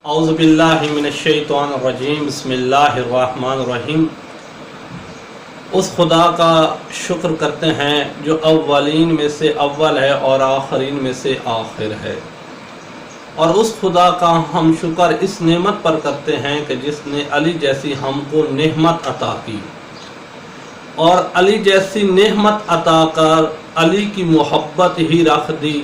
اعوذ باللہ من الشیطان الرجیم بسم اللہ الرحمن الرحیم۔ اس خدا کا شکر کرتے ہیں جو اولین میں سے اول ہے اور آخرین میں سے آخر ہے، اور اس خدا کا ہم شکر اس نعمت پر کرتے ہیں کہ جس نے علی جیسی ہم کو نعمت عطا کی، اور علی جیسی نعمت عطا کر علی کی محبت ہی رکھ دی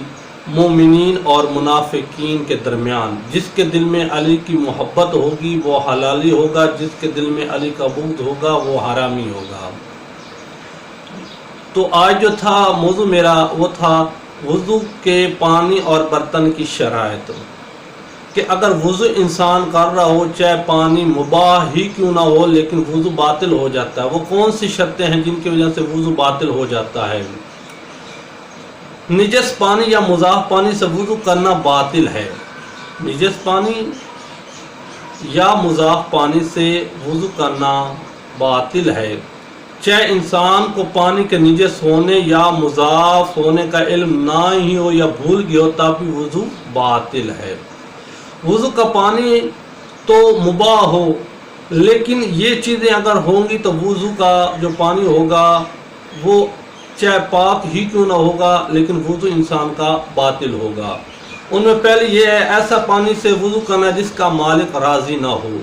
مومنین اور منافقین کے درمیان۔ جس کے دل میں علی کی محبت ہوگی وہ حلالی ہوگا، جس کے دل میں علی کا بغض ہوگا وہ حرامی ہوگا۔ تو آج جو تھا موضوع میرا وہ تھا وضو کے پانی اور برتن کی شرائط، کہ اگر وضو انسان کر رہا ہو چاہے پانی مباح ہی کیوں نہ ہو لیکن وضو باطل ہو جاتا ہے۔ وہ کون سی شرطیں ہیں جن کی وجہ سے وضو باطل ہو جاتا ہے؟ نجس پانی یا مضاف پانی سے وضو کرنا باطل ہے۔ نجس پانی یا مضاف پانی سے وضو کرنا باطل ہے، چاہے انسان کو پانی کے نجس ہونے یا مضاف ہونے کا علم نہ ہی ہو یا بھول گیا ہو تب بھی وضو باطل ہے۔ وضو کا پانی تو مباح ہو لیکن یہ چیزیں اگر ہوں گی تو وضو کا جو پانی ہوگا وہ چاہے پاک ہی کیوں نہ ہوگا لیکن وضو انسان کا باطل ہوگا۔ ان میں پہلے یہ ہے ایسا پانی سے وضو کرنا جس کا مالک راضی نہ ہو۔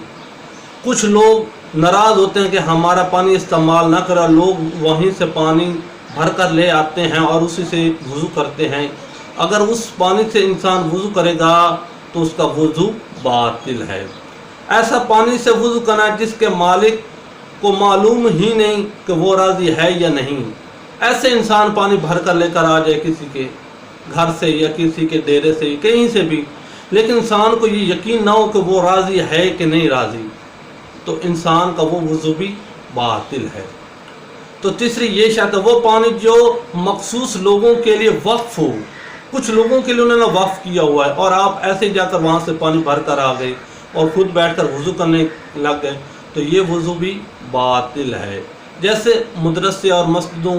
کچھ لوگ ناراض ہوتے ہیں کہ ہمارا پانی استعمال نہ کرا، لوگ وہیں سے پانی بھر کر لے آتے ہیں اور اسی سے وضو کرتے ہیں۔ اگر اس پانی سے انسان وضو کرے گا تو اس کا وضو باطل ہے۔ ایسا پانی سے وضو کرنا جس کے مالک کو معلوم ہی نہیں کہ وہ راضی ہے یا نہیں۔ ایسے انسان پانی بھر کر لے کر آ جائے کسی کے گھر سے یا کسی کے ڈیرے سے کہیں سے بھی، لیکن انسان کو یہ یقین نہ ہو کہ وہ راضی ہے کہ نہیں راضی، تو انسان کا وہ وضو بھی باطل ہے۔ تو تیسری یہ شرط ہے وہ پانی جو مخصوص لوگوں کے لیے وقف ہو۔ کچھ لوگوں کے لیے انہوں نے وقف کیا ہوا ہے اور آپ ایسے جا کر وہاں سے پانی بھر کر آ گئے اور خود بیٹھ کر وضو کرنے لگ گئے تو یہ وضو بھی باطل ہے۔ جیسے مدرسے اور مسجدوں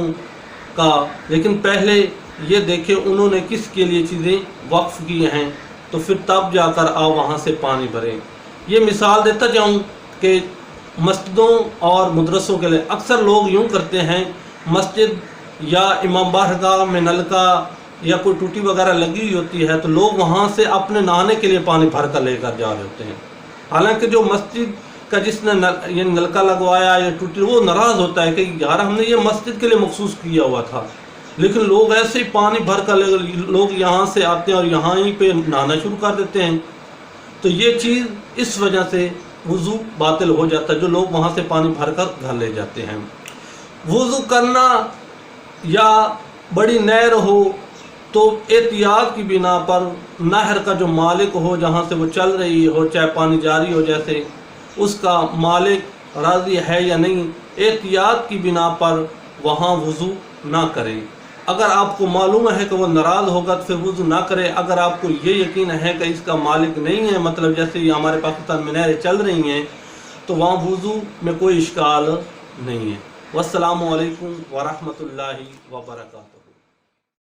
کا، لیکن پہلے یہ دیکھیں انہوں نے کس کے لیے چیزیں وقف کی ہیں تو پھر تب جا کر آپ وہاں سے پانی بھریں۔ یہ مثال دیتا جاؤں کہ مسجدوں اور مدرسوں کے لیے اکثر لوگ یوں کرتے ہیں، مسجد یا امام بارگاہ میں نلکا یا کوئی ٹوٹی وغیرہ لگی ہوئی ہوتی ہے تو لوگ وہاں سے اپنے نہانے کے لیے پانی بھر کر لے کر جا رہے ہوتے ہیں، حالانکہ جو مسجد کا جس نے یہ نلکا لگوایا یا ٹوٹی وہ ناراض ہوتا ہے کہ یار ہم نے یہ مسجد کے لیے مخصوص کیا ہوا تھا، لیکن لوگ ایسے ہی پانی بھر کر لوگ یہاں سے آتے ہیں اور یہاں ہی پہ نہانا شروع کر دیتے ہیں۔ تو یہ چیز اس وجہ سے وضو باطل ہو جاتا ہے جو لوگ وہاں سے پانی بھر کر گھر لے جاتے ہیں۔ وضو کرنا یا بڑی نہر ہو تو احتیاط کی بنا پر نہر کا جو مالک ہو جہاں سے وہ چل رہی ہو چاہے پانی جاری ہو، جیسے اس کا مالک راضی ہے یا نہیں، احتیاط کی بنا پر وہاں وضو نہ کرے۔ اگر آپ کو معلوم ہے کہ وہ ناراض ہوگا تو پھر وضو نہ کرے۔ اگر آپ کو یہ یقین ہے کہ اس کا مالک نہیں ہے، مطلب جیسے یہ ہمارے پاکستان میں نہریں چل رہی ہیں، تو وہاں وضو میں کوئی اشکال نہیں ہے۔ والسلام علیکم ورحمۃ اللہ وبرکاتہ۔